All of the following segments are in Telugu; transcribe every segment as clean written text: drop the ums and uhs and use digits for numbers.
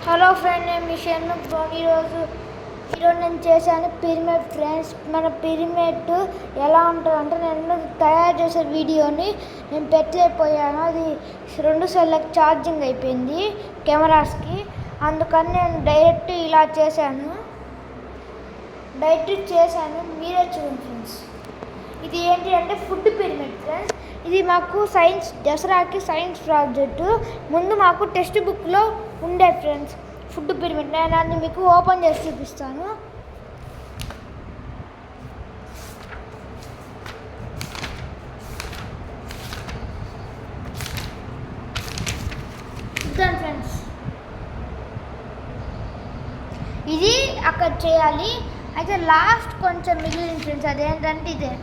హలో ఫ్రెండ్, నేను మీ షన్ను ఈరోజు నేను చేశాను పిరమిడ్ ఫ్రెండ్స్. మన పిరమిడ్ ఎలా ఉంటుందంటే, నేను తయారు చేసే వీడియోని నేను పెట్టలేకపోయాను. అది 2 సెల్లకు ఛార్జింగ్ అయిపోయింది కెమెరాస్కి. అందుకని నేను డైరెక్ట్ ఇలా చేశాను. మీరే చూడండి ఫ్రెండ్స్. ఇది ఏంటి అంటే ఫుడ్ పిరమిడ్ ఫ్రెండ్స్. ఇది మాకు దసరాకి సైన్స్ ప్రాజెక్టు ముందు మాకు టెక్స్ట్ బుక్లో ఉండే ఫ్రెండ్స్ ఫుడ్ పిరమిడ్. నేను దాన్ని మీకు ఓపెన్ చేసి చూపిస్తాను. చూద్దాం ఫ్రెండ్స్, ఇది అక్కడ చేయాలి. అయితే లాస్ట్ కొంచెం మిగిలిన ఫ్రెండ్స్, అదేంటంటే ఇదే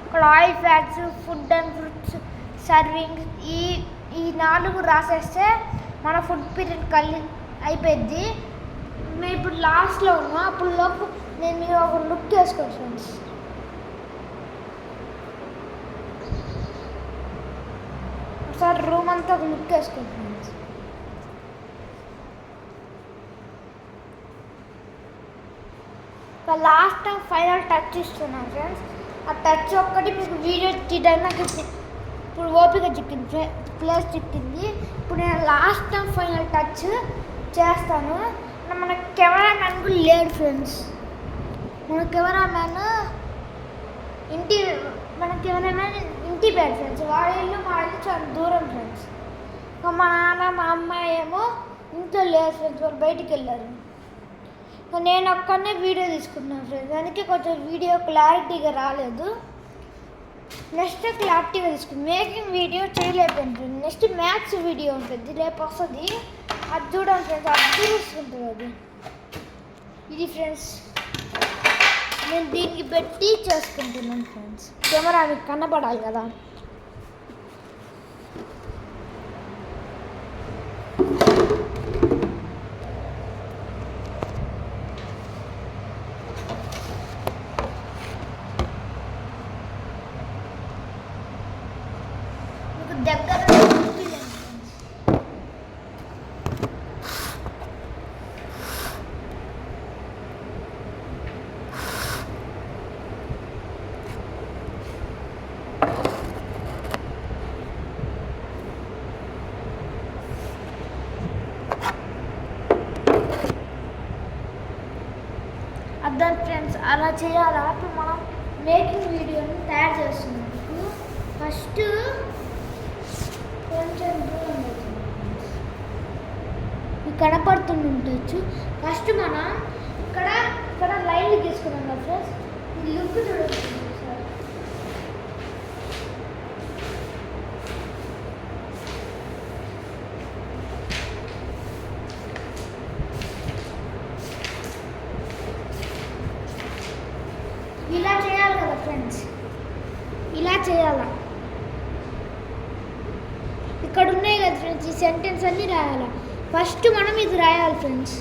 ఇక్కడ oil, fats, food and fruits, serving, ఈ 4 రాసేస్తే మన ఫుడ్ పీరియడ్ అయిపోద్ది. మేము ఇప్పుడు లాస్ట్లో ఉన్నాం. అప్పుడు లోపు నేను మీరు ఒక లుక్ వేసుకోండి ఫ్రెండ్స్. ఒకసారి రూమ్ అంతా ఒక లుక్ వేసుకోండి friends. Last time final touch ఇస్తున్నాం ఫ్రెండ్స్. ఆ టచ్ ఒక్కటి మీకు వీడియో తీయడానికి నాకు ఇప్పుడు ఓపిక చిక్కింది, ప్లేస్ చిక్కింది. ఇప్పుడు నేను లాస్ట్ టైం ఫైనల్ టచ్ చేస్తాను. మన కెమెరామ్యాన్ కూడా లేడు ఫ్రెండ్స్. మన కెమెరామ్యాన్ ఇంటి బయట ఫ్రెండ్స్. వాళ్ళ ఇల్లు మా ఇల్లు చాలా దూరం ఫ్రెండ్స్. మా నాన్న మా అమ్మాయి ఏమో ఇంట్లో లేదు ఫ్రెండ్స్, వాళ్ళు బయటికి వెళ్ళారు. నేను ఒక్కనే వీడియో తీసుకున్నాను ఫ్రెండ్స్. అందుకే కొంచెం వీడియో క్లారిటీగా రాలేదు. నెక్స్ట్ క్లారిటీగా తీసుకుని మేకింగ్ వీడియో చేయలేకపోయింది ఫ్రెండ్స్. నెక్స్ట్ మ్యాథ్స్ వీడియో ఉంటుంది, రేపు వస్తుంది. అది చూడండి ఫ్రెండ్స్, అది చూసుకుంటుంది. అది ఇది ఫ్రెండ్స్, నేను దీనికి పెట్టి చేసుకుంటున్నాను ఫ్రెండ్స్. కెమెరా మీకు కనపడాలి కదా. దగ్గర అర్థం ఫ్రెండ్స్. అలా చేయాలా? ఇప్పుడు మనం మేకింగ్ వీడియోని తయారు చేస్తున్నాం. ఫస్ట్ కొంచెం దూరం మీకు కనపడుతుండొచ్చు. ఫస్ట్ మనం ఇక్కడ లైన్లు తీసుకున్నాం కదా ఫ్రెండ్స్. ఈ లుక్ చూడండి సార్. ఇలా చేయాలి కదా ఫ్రెండ్స్, ఇలా చేయాలా. ఇక్కడ ఉన్నాయి కదా ఫ్రెండ్స్, ఈ సెంటెన్స్ అన్నీ రాయాలి. ఫస్ట్ మనం ఇది రాయాలి ఫ్రెండ్స్.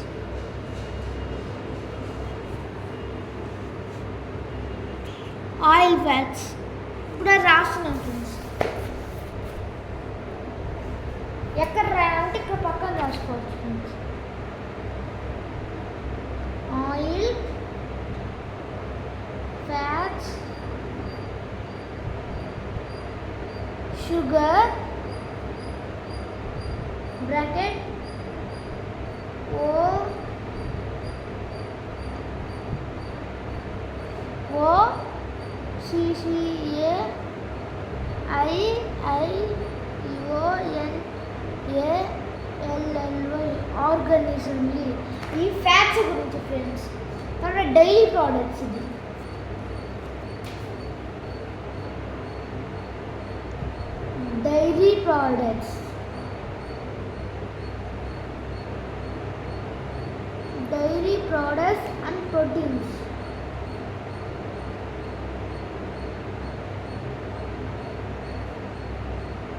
ఆయిల్, ఫ్యాట్స్ ఇప్పుడు అది రాస్తున్నాం ఫ్రెండ్స్. ఎక్కడ రాయాలంటే ఇక్కడ పక్కన రాసుకోవచ్చు friends. Oil, fats, sugar bracket OCCAIIONALLY organism. ఈ ఫ్యాట్స్ గురించి ఫ్రెండ్స్. తర్వాత డైలీ ప్రోడక్ట్స్. ఇది dairy products, and proteins.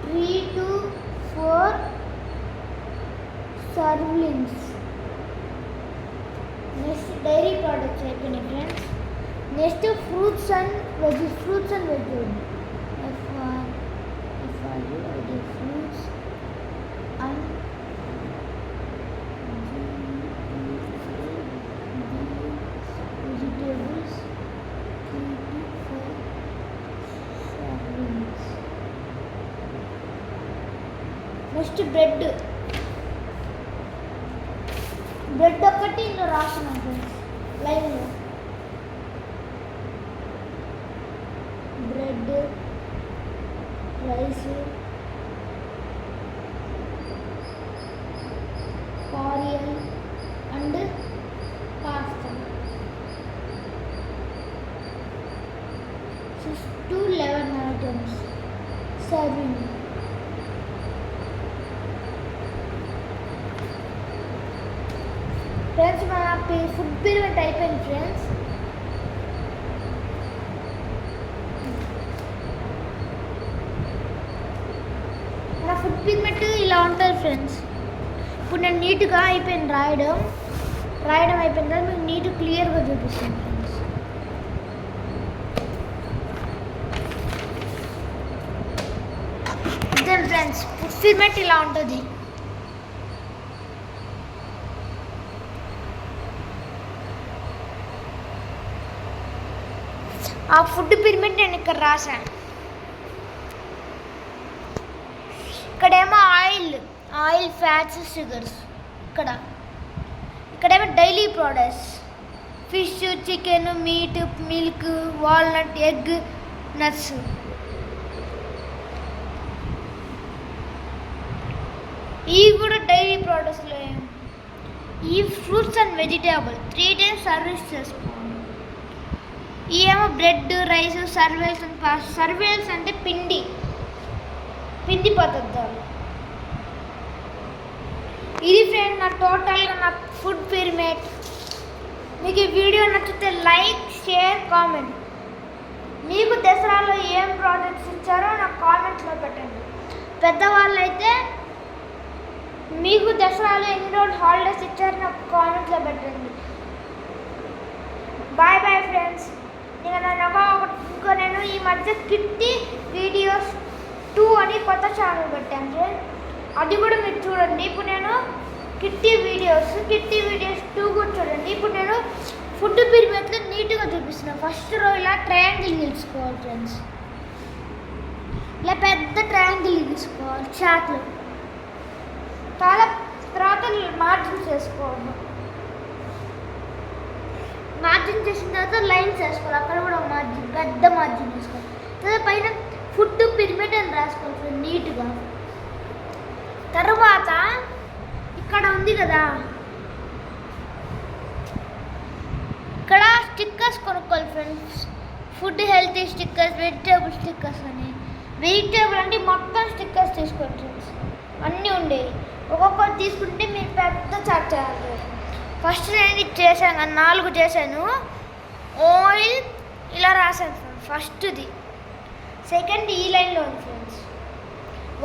Three to 4 servings. Next dairy products అయిపోయినాయి friends. Next fruits and vegetables. fruits and first bread ఒక్కటి ఇందులో రాస్తున్నాను ఫ్రెండ్స్ లైన్లో. Bread, rice, cereal and pasta. 6 to 11 items serving. Friends మన ఫుడ్ పిరమిడ్ అయిపోయింది ఫ్రెండ్స్. మన ఫుడ్ పిరమిడ్ ఇలా ఉంటుంది ఫ్రెండ్స్. ఇప్పుడు నేను నీట్గా అయిపోయింది రాయడం అయిపోయింది కదా, మీకు నీట్ క్లియర్గా చూపిస్తాను ఫ్రెండ్స్. ఇదే ఫ్రెండ్స్ ఫుడ్ పిరమిడ్ ఇలా ఉంటుంది. ఆ ఫుడ్ పిరమిడ్ నేను ఇక్కడ రాశాను. ఇక్కడేమో ఆయిల్, ఫ్యాట్స్, షుగర్స్. ఇక్కడేమో daily products, fish, chicken, meet, milk, walnut, egg, nuts. ఇవి కూడా డైలీ ప్రోడక్ట్స్లో. ఈ fruits and vegetable 3 times service చేసుకోవాలి. ఇవేమో బ్రెడ్, రైస్, సర్వేల్స్ అండ్ పాస్తా. సర్వేల్స్ అంటే పిండి పదార్థాలు. ఇది ఫ్రెండ్ నా టోటల్గా నా ఫుడ్ పిరమిడ్. మీకు ఈ వీడియో నచ్చితే లైక్, షేర్, కామెంట్. మీకు దసరాలో ఏం ప్రోడక్ట్స్ ఇచ్చారో నాకు కామెంట్స్లో పెట్టండి. పెద్దవాళ్ళు అయితే మీకు దసరాలో ఎన్ని రోజులు హాలిడేస్ ఇచ్చారో నాకు కామెంట్స్లో పెట్టండి. Bye friends. ఇంకా నేను ఈ మధ్య కిట్టి వీడియోస్ 2 అని కొత్త ఛానల్ పెట్టాను ఫ్రెండ్స్. అది కూడా మీరు చూడండి. ఇప్పుడు నేను కిట్టి వీడియోస్ 2 కూడా చూడండి. ఇప్పుడు నేను ఫుడ్ పిరమిడ్లో నీట్గా చూపిస్తున్నాను. ఫస్ట్ రో ఇలా ట్రయాంగిల్ గీసుకోవాలి ఫ్రెండ్స్. ఇలా పెద్ద ట్రయాంగిల్ గీసుకోవాలి చాట్లో. తర్వాత మార్జిన్స్ వేసుకోవాలి. మార్జిన్ చేసిన తర్వాత లైన్స్ వేసుకోవాలి. అక్కడ కూడా మార్జిన్, పెద్ద మార్జిన్ వేసుకోవాలి. తర్వాత పైన ఫుడ్ పిరమిడ్ అని రాసుకోవాలి నీట్గా. తర్వాత ఇక్కడ ఉంది కదా, ఇక్కడ స్టిక్కర్స్ కొనుక్కోవాలి friends. Food healthy stickers, vegetable stickers అని. వెజిటేబుల్ అంటే మొత్తం స్టిక్కర్స్ తీసుకోండి ఫ్రెండ్స్. అన్నీ ఉండేవి. ఒక్కొక్కటి తీసుకుంటే మీరు పెద్ద చార్జ్ చేయాలి. ఫస్ట్ నేను ఇది చేశాను, 4 చేశాను. ఆయిల్ ఇలా రాశాను ఫ్రెండ్స్ ఫస్ట్ది. సెకండ్ ఈ లైన్లో ఉంది friends.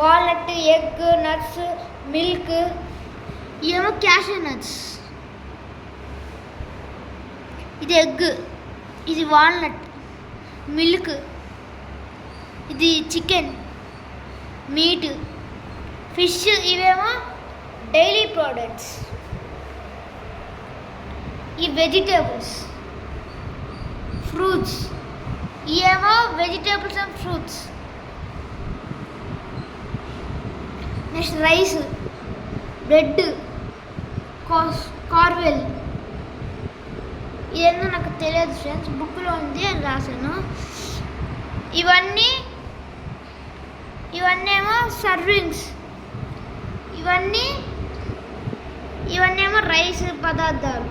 Walnut, egg, nuts, milk. ఇవేమో క్యాషూ నట్స్. ఇది ఎగ్, ఇది వాల్నట్, మిల్క్, ఇది చికెన్, మీట్, ఫిష్. ఇవేమో డైలీ ప్రోడక్ట్స్. ఈ వెజిటేబుల్స్, ఫ్రూట్స్. ఇవేమో vegetables and fruits. Next rice, bread, కార్వెల్. ఇదేందో నాకు తెలియదు ఫ్రెండ్స్, బుక్లో ఉంది అని రాశాను. ఇవన్నీ ఏమో సర్వింగ్స్. ఇవన్నేమో రైస్ పదార్థాలు,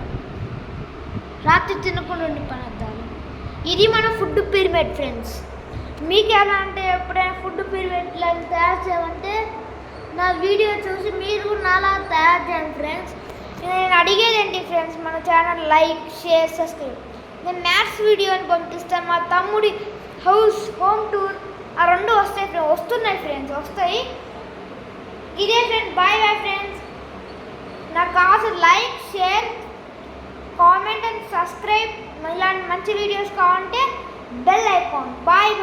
రాత్రి తినకుండా ఉండే పదార్థాలు. ఇది మన ఫుడ్ పిరమిడ్ ఫ్రెండ్స్. మీకు ఎలా అంటే ఎప్పుడైనా ఫుడ్ పిరమిడ్లో తయారు చేయమంటే నా వీడియో చూసి మీరు నాలా తయారు చేయండి ఫ్రెండ్స్. నేను అడిగేది ఏంటి ఫ్రెండ్స్, మన ఛానల్ లైక్, షేర్, సబ్స్క్రైబ్. నేను మ్యాథ్స్ వీడియోని పంపిస్తాను. మా తమ్ముడి హోమ్ టూర్ ఆ 2 వస్తున్నాయి ఫ్రెండ్స్, వస్తాయి. ఇదే ఫ్రెండ్స్. Bye friends. నాకు కావాల్సిన like, share, comment and subscribe. ఇలాంటి మంచి వీడియోస్ కావాలంటే బెల్ ఐకాన్. బాయ్.